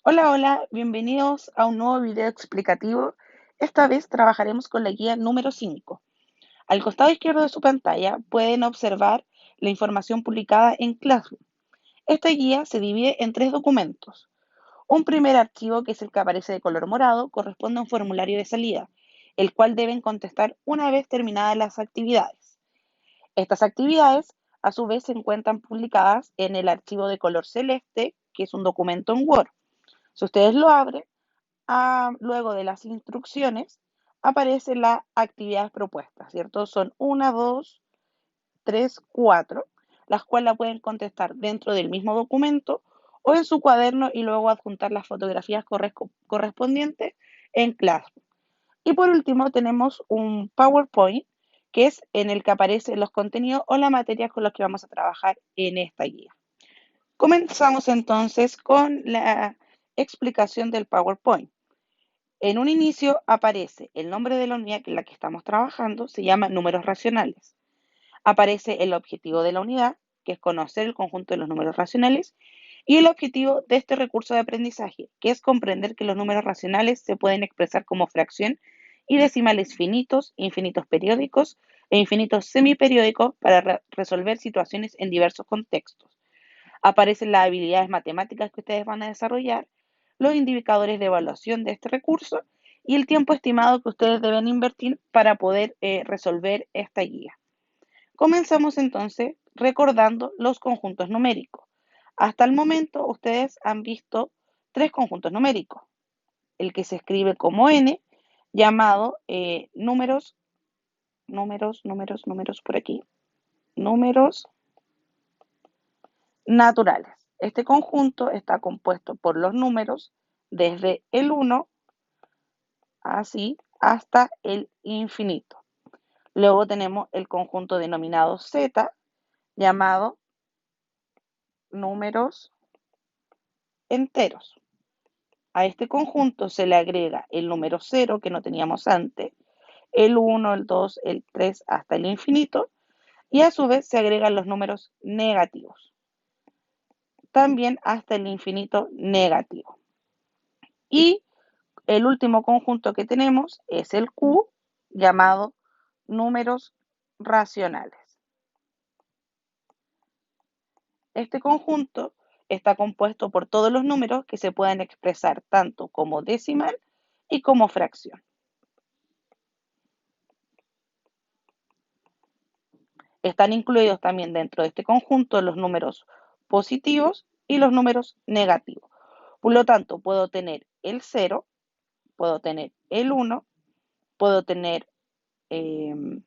Hola, hola, bienvenidos a un nuevo video explicativo. Esta vez trabajaremos con la guía número 5. Al costado izquierdo de su pantalla pueden observar la información publicada en Classroom. Esta guía se divide en tres documentos. Un primer archivo, que es el que aparece de color morado, corresponde a un formulario de salida, el cual deben contestar una vez terminadas las actividades. Estas actividades, a su vez, se encuentran publicadas en el archivo de color celeste, que es un documento en Word. Si ustedes lo abren, luego de las instrucciones, aparecen las actividades propuestas, ¿cierto? Son una, dos, tres, cuatro, las cuales la pueden contestar dentro del mismo documento o en su cuaderno y luego adjuntar las fotografías correspondientes en Classroom. Y por último tenemos un PowerPoint, que es en el que aparecen los contenidos o las materias con las que vamos a trabajar en esta guía. Comenzamos entonces con la explicación del PowerPoint. En un inicio aparece el nombre de la unidad en la que estamos trabajando, se llama números racionales. Aparece el objetivo de la unidad, que es conocer el conjunto de los números racionales, y el objetivo de este recurso de aprendizaje, que es comprender que los números racionales se pueden expresar como fracción y decimales finitos, infinitos periódicos e infinitos semiperiódicos para resolver situaciones en diversos contextos. Aparecen las habilidades matemáticas que ustedes van a desarrollar, los indicadores de evaluación de este recurso y el tiempo estimado que ustedes deben invertir para poder resolver esta guía. Comenzamos entonces recordando los conjuntos numéricos. Hasta el momento ustedes han visto tres conjuntos numéricos. El que se escribe como n, llamado números por aquí, números naturales. Este conjunto está compuesto por los números desde el 1 así hasta el infinito. Luego tenemos el conjunto denominado Z, llamado números enteros. A este conjunto se le agrega el número 0 que no teníamos antes, el 1, el 2, el 3 hasta el infinito, y a su vez se agregan los números negativos, también hasta el infinito negativo. Y el último conjunto que tenemos es el Q, llamado números racionales. Este conjunto está compuesto por todos los números que se pueden expresar tanto como decimal y como fracción. Están incluidos también dentro de este conjunto los números positivos y los números negativos. Por lo tanto, puedo tener el 0, puedo tener el 1, puedo tener el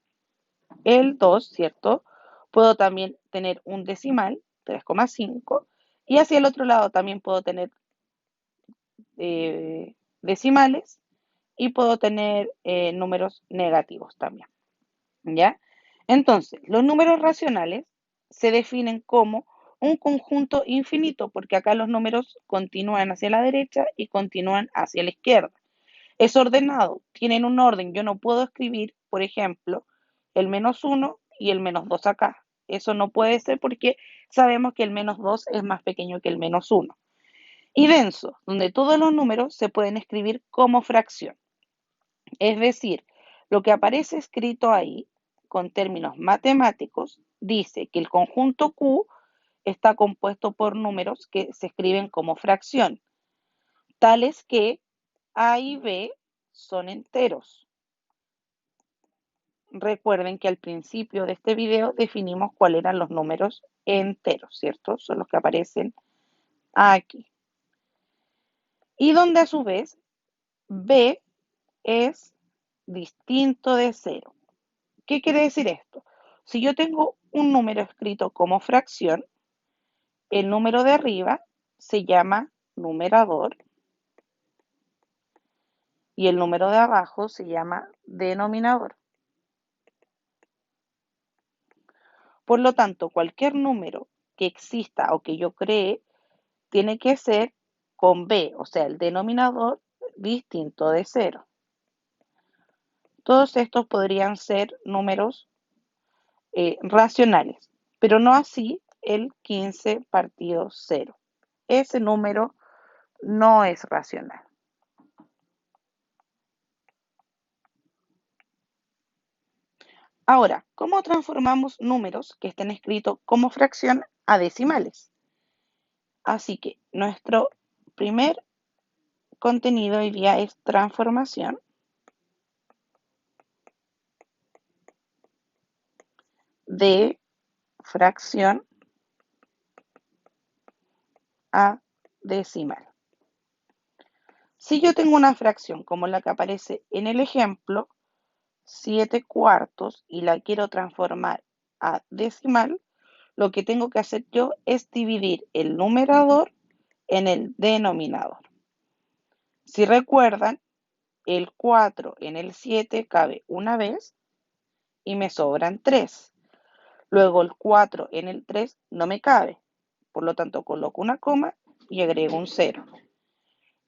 2, ¿cierto? Puedo también tener un decimal, 3,5, y hacia el otro lado también puedo tener decimales y puedo tener números negativos también, ¿ya? Entonces, los números racionales se definen como un conjunto infinito, porque acá los números continúan hacia la derecha y continúan hacia la izquierda. Es ordenado, tienen un orden. Yo no puedo escribir, por ejemplo, el -1 y el -2 acá. Eso no puede ser porque sabemos que el -2 es más pequeño que el -1. Y denso, donde todos los números se pueden escribir como fracción. Es decir, lo que aparece escrito ahí, con términos matemáticos, dice que el conjunto Q está compuesto por números que se escriben como fracción, tales que A y B son enteros. Recuerden que al principio de este video definimos cuáles eran los números enteros, ¿cierto? Son los que aparecen aquí. Y donde a su vez B es distinto de 0. ¿Qué quiere decir esto? Si yo tengo un número escrito como fracción, el número de arriba se llama numerador y el número de abajo se llama denominador. Por lo tanto, cualquier número que exista o que yo cree tiene que ser con B, o sea, el denominador distinto de 0. Todos estos podrían ser números racionales, pero no así el 15 partido 0. Ese número no es racional. Ahora, ¿cómo transformamos números que estén escritos como fracción a decimales? Así que nuestro primer contenido hoy día es transformación de fracción a decimal. Si yo tengo una fracción como la que aparece en el ejemplo, 7 cuartos, y la quiero transformar a decimal, lo que tengo que hacer yo es dividir el numerador en el denominador. Si recuerdan, el 4 en el 7 cabe una vez y me sobran 3. Luego el 4 en el 3 no me cabe, por lo tanto coloco una coma y agrego un 0.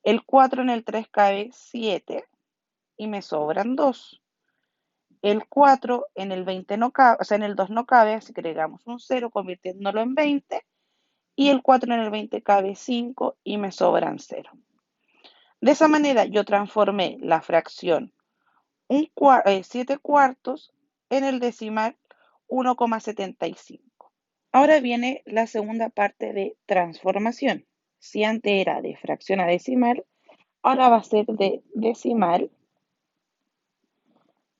El 4 en el 3 cabe 7 y me sobran 2. El 4 en el 20 no cabe, o sea, en el 2 no cabe, así que agregamos un 0 convirtiéndolo en 20. Y el 4 en el 20 cabe 5 y me sobran 0. De esa manera yo transformé la fracción 7 cuartos en el decimal 1,75. Ahora viene la segunda parte de transformación. Si antes era de fracción a decimal, ahora va a ser de decimal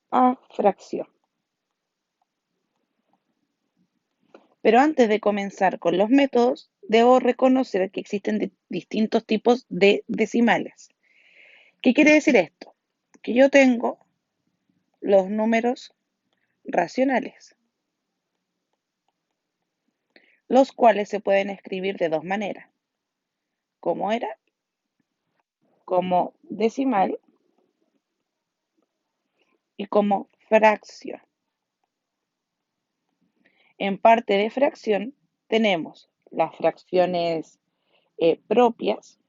a fracción. Pero antes de comenzar con los métodos, debo reconocer que existen distintos tipos de decimales. ¿Qué quiere decir esto? Que yo tengo los números racionales, los cuales se pueden escribir de dos maneras. ¿Cómo era? Como decimal y como fracción. En parte de fracción tenemos las fracciones propias,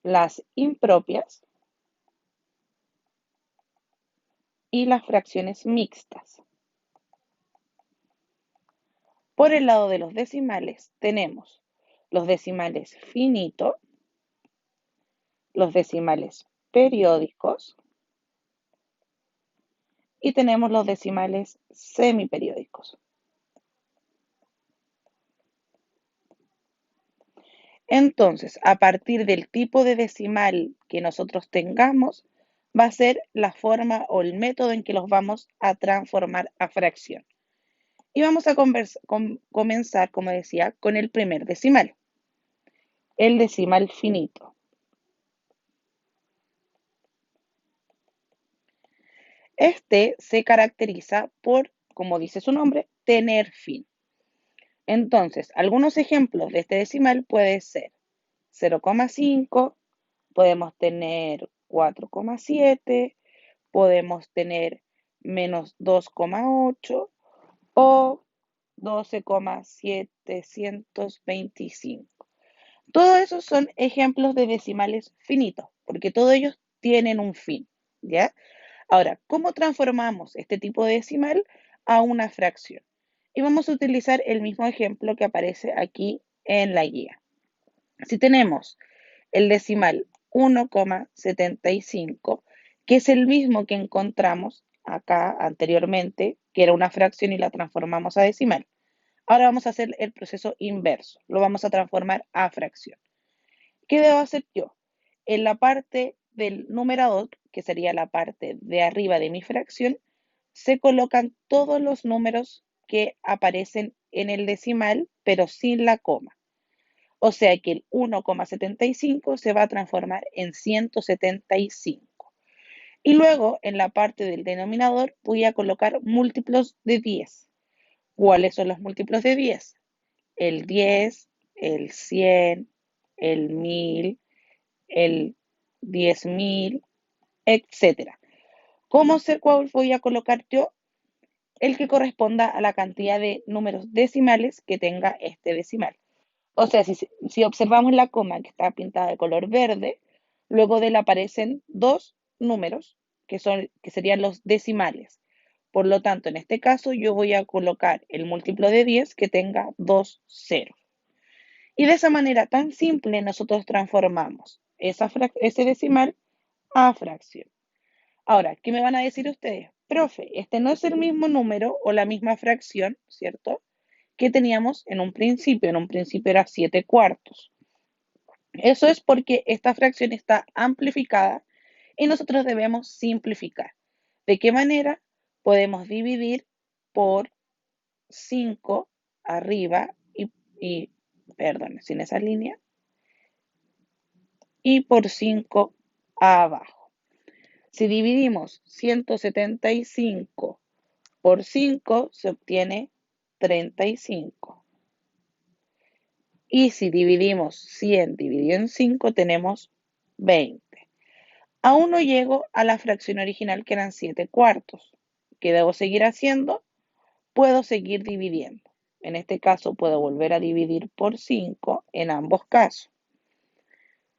las impropias y las fracciones mixtas. Por el lado de los decimales tenemos los decimales finitos, los decimales periódicos y tenemos los decimales semiperiódicos. Entonces, a partir del tipo de decimal que nosotros tengamos, va a ser la forma o el método en que los vamos a transformar a fracción. Y vamos a comenzar, como decía, con el primer decimal, el decimal finito. Este se caracteriza por, como dice su nombre, tener fin. Entonces, algunos ejemplos de este decimal puede ser 0,5, podemos tener 4,7, podemos tener menos 2,8 o 12,725. Todos esos son ejemplos de decimales finitos, porque todos ellos tienen un fin, ¿ya? Ahora, ¿cómo transformamos este tipo de decimal a una fracción? Y vamos a utilizar el mismo ejemplo que aparece aquí en la guía. Si tenemos el decimal 1,75, que es el mismo que encontramos acá anteriormente, que era una fracción y la transformamos a decimal. Ahora vamos a hacer el proceso inverso, lo vamos a transformar a fracción. ¿Qué debo hacer yo? En la parte del numerador, que sería la parte de arriba de mi fracción, se colocan todos los números que aparecen en el decimal, pero sin la coma. O sea que el 1,75 se va a transformar en 175. Y luego en la parte del denominador voy a colocar múltiplos de 10. ¿Cuáles son los múltiplos de 10? El 10, el 100, el 1000, el 10.000, etcétera. ¿Cuál voy a colocar yo? El que corresponda a la cantidad de números decimales que tenga este decimal. O sea, si observamos la coma que está pintada de color verde, luego de él aparecen dos números que serían los decimales. Por lo tanto, en este caso yo voy a colocar el múltiplo de 10 que tenga dos ceros. Y de esa manera tan simple nosotros transformamos ese decimal a fracción. Ahora, ¿qué me van a decir ustedes? Profe, este no es el mismo número o la misma fracción, ¿cierto? Que teníamos en un principio. En un principio era 7 cuartos. Eso es porque esta fracción está amplificada y nosotros debemos simplificar. ¿De qué manera? Podemos dividir por 5 arriba perdón, sin esa línea, y por 5 abajo. Si dividimos 175 por 5, se obtiene 35. Y si dividimos 100 dividido en 5, tenemos 20. Aún no llego a la fracción original, que eran 7 cuartos. ¿Qué debo seguir haciendo? Puedo seguir dividiendo. En este caso puedo volver a dividir por 5 en ambos casos.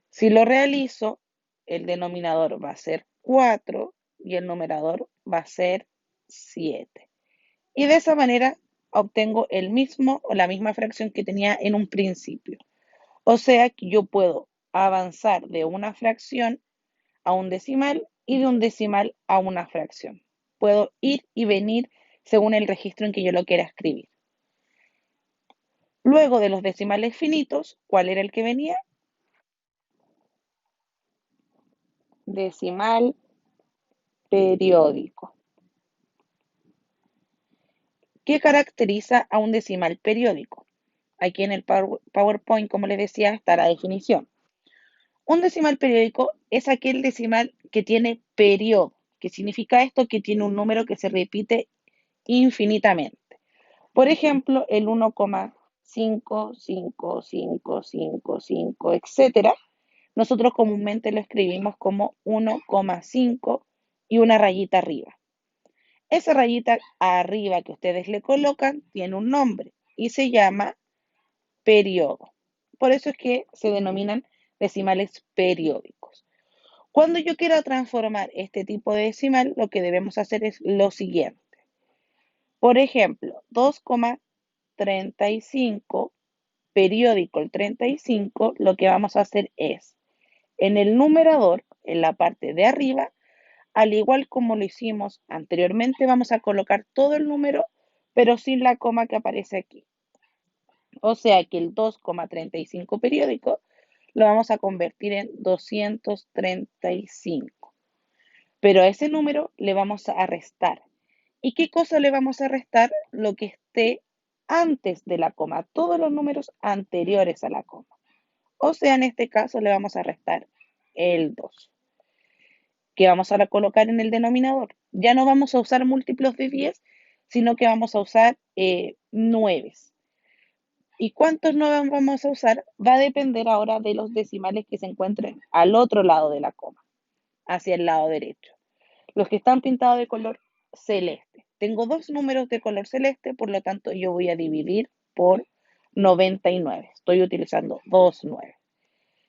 Si lo realizo, el denominador va a ser 4 y el numerador va a ser 7. Y de esa manera obtengo el mismo o la misma fracción que tenía en un principio. O sea que yo puedo avanzar de una fracción a un decimal y de un decimal a una fracción. Puedo ir y venir según el registro en que yo lo quiera escribir. Luego de los decimales finitos, ¿cuál era el que venía? Decimal periódico. ¿Qué caracteriza a un decimal periódico? Aquí en el PowerPoint, como les decía, está la definición. Un decimal periódico es aquel decimal que tiene periodo. ¿Qué significa esto? Que tiene un número que se repite infinitamente. Por ejemplo, el 1,55555, etcétera. Nosotros comúnmente lo escribimos como 1,5 y una rayita arriba. Esa rayita arriba que ustedes le colocan tiene un nombre y se llama periodo. Por eso es que se denominan decimales periódicos. Cuando yo quiera transformar este tipo de decimal, lo que debemos hacer es lo siguiente. Por ejemplo, 2,35, periódico el 35, lo que vamos a hacer es, en el numerador, en la parte de arriba, al igual como lo hicimos anteriormente, vamos a colocar todo el número, pero sin la coma que aparece aquí. O sea que el 2,35 periódico lo vamos a convertir en 235. Pero a ese número le vamos a restar. ¿Y qué cosa le vamos a restar? Lo que esté antes de la coma, todos los números anteriores a la coma. O sea, en este caso le vamos a restar el 2, que vamos a colocar en el denominador. Ya no vamos a usar múltiplos de 10, sino que vamos a usar 9. ¿Y cuántos 9 vamos a usar? Va a depender ahora de los decimales que se encuentren al otro lado de la coma, hacia el lado derecho. Los que están pintados de color celeste. Tengo dos números de color celeste, por lo tanto yo voy a dividir por 99. Estoy utilizando 2 9.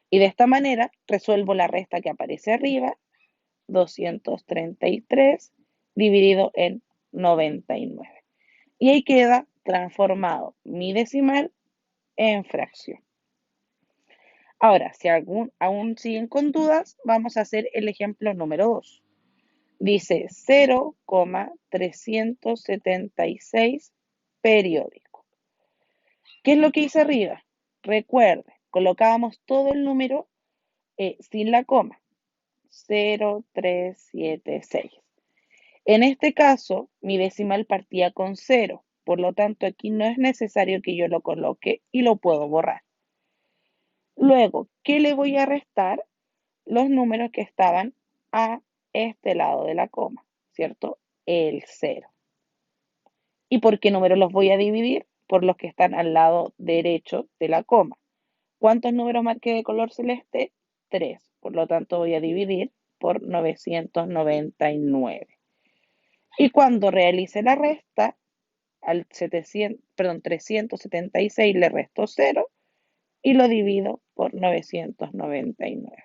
Y de esta manera resuelvo la resta que aparece arriba, 233 dividido en 99. Y ahí queda transformado mi decimal en fracción. Ahora, si aún siguen con dudas, vamos a hacer el ejemplo número 2. Dice 0,376 periódico. ¿Qué es lo que hice arriba? Recuerde, colocábamos todo el número sin la coma. 0,376. En este caso, mi decimal partía con 0. Por lo tanto, aquí no es necesario que yo lo coloque y lo puedo borrar. Luego, ¿qué le voy a restar? Los números que estaban a este lado de la coma, ¿cierto? El 0. ¿Y por qué números los voy a dividir? Por los que están al lado derecho de la coma. ¿Cuántos números marqué de color celeste? 3. Por lo tanto, voy a dividir por 999. Y cuando realice la resta, al 376 le resto 0 y lo divido por 999.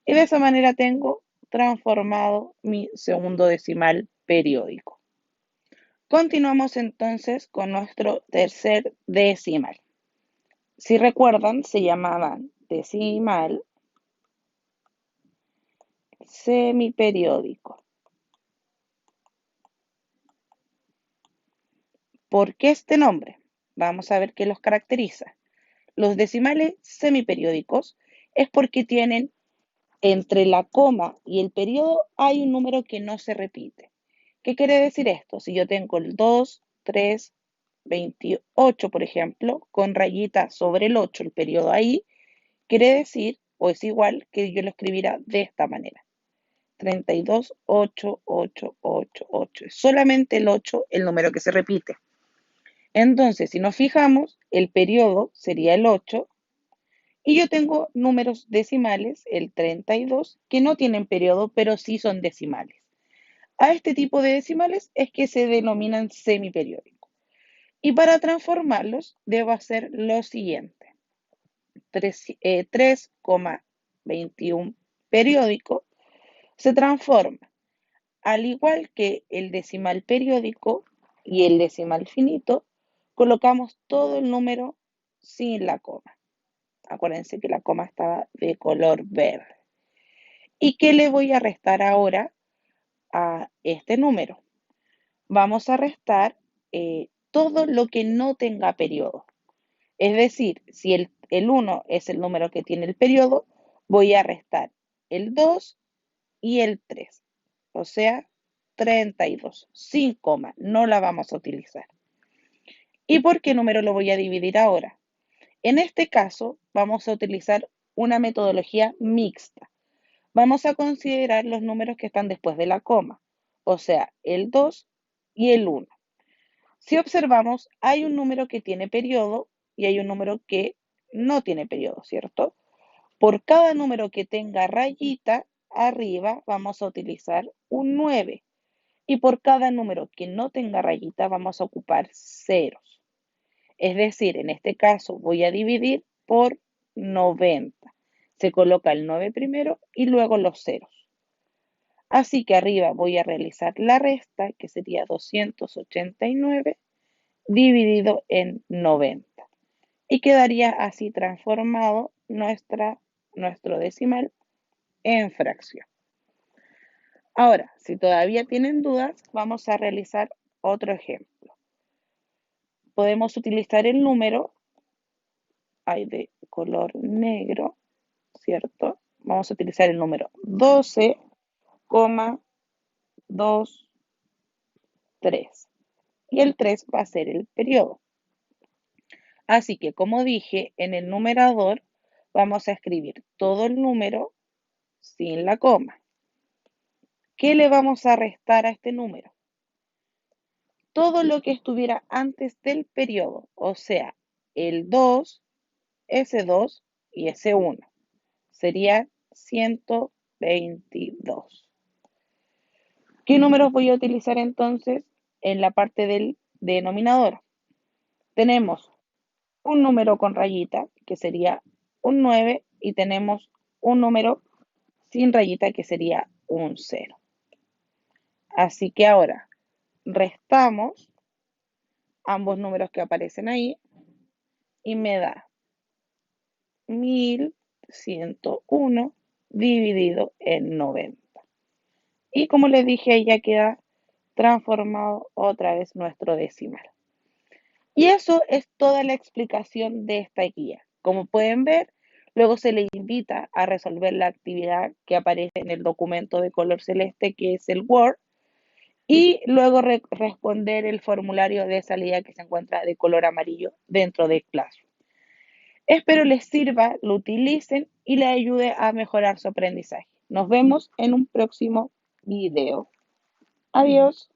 Y de esa manera tengo transformado mi segundo decimal periódico. Continuamos entonces con nuestro tercer decimal. Si recuerdan, se llamaban decimal semiperiódico. ¿Por qué este nombre? Vamos a ver qué los caracteriza. Los decimales semiperiódicos es porque tienen entre la coma y el periodo hay un número que no se repite. ¿Qué quiere decir esto? Si yo tengo el 2, 3, 28, por ejemplo, con rayita sobre el 8, el periodo ahí, quiere decir, o es igual, que yo lo escribiera de esta manera. 32, 8, 8, 8, 8. Es solamente el 8 el número que se repite. Entonces, si nos fijamos, el periodo sería el 8 y yo tengo números decimales, el 32, que no tienen periodo, pero sí son decimales. A este tipo de decimales es que se denominan semiperiódicos. Y para transformarlos, debo hacer lo siguiente. 3,21 periódico se transforma, al igual que el decimal periódico y el decimal finito, colocamos todo el número sin la coma. Acuérdense que la coma estaba de color verde. ¿Y qué le voy a restar ahora a este número? Vamos a restar todo lo que no tenga periodo. Es decir, si el 1 es el número que tiene el periodo, voy a restar el 2 y el 3. O sea, 32, sin coma, no la vamos a utilizar. ¿Y por qué número lo voy a dividir ahora? En este caso, vamos a utilizar una metodología mixta. Vamos a considerar los números que están después de la coma, o sea, el 2 y el 1. Si observamos, hay un número que tiene periodo y hay un número que no tiene periodo, ¿cierto? Por cada número que tenga rayita arriba, vamos a utilizar un 9. Y por cada número que no tenga rayita, vamos a ocupar ceros. Es decir, en este caso voy a dividir por 90. Se coloca el 9 primero y luego los ceros. Así que arriba voy a realizar la resta, que sería 289 dividido en 90. Y quedaría así transformado nuestro decimal en fracción. Ahora, si todavía tienen dudas, vamos a realizar otro ejemplo. Podemos utilizar el número, hay de color negro, ¿cierto? Vamos a utilizar el número 12,23. Y el 3 va a ser el periodo. Así que, como dije, en el numerador vamos a escribir todo el número sin la coma. ¿Qué le vamos a restar a este número? Todo lo que estuviera antes del periodo, o sea, el 2, ese 2 y ese 1. Sería 122. ¿Qué números voy a utilizar entonces en la parte del denominador? Tenemos un número con rayita, que sería un 9, y tenemos un número sin rayita, que sería un 0. Así que ahora restamos ambos números que aparecen ahí y me da 1101 dividido en 90. Y como les dije, ahí ya queda transformado otra vez nuestro decimal. Y eso es toda la explicación de esta guía. Como pueden ver, luego se les invita a resolver la actividad que aparece en el documento de color celeste, que es el Word, y luego responder el formulario de salida que se encuentra de color amarillo dentro de Classroom. Espero les sirva, lo utilicen y les ayude a mejorar su aprendizaje. Nos vemos en un próximo video. Adiós.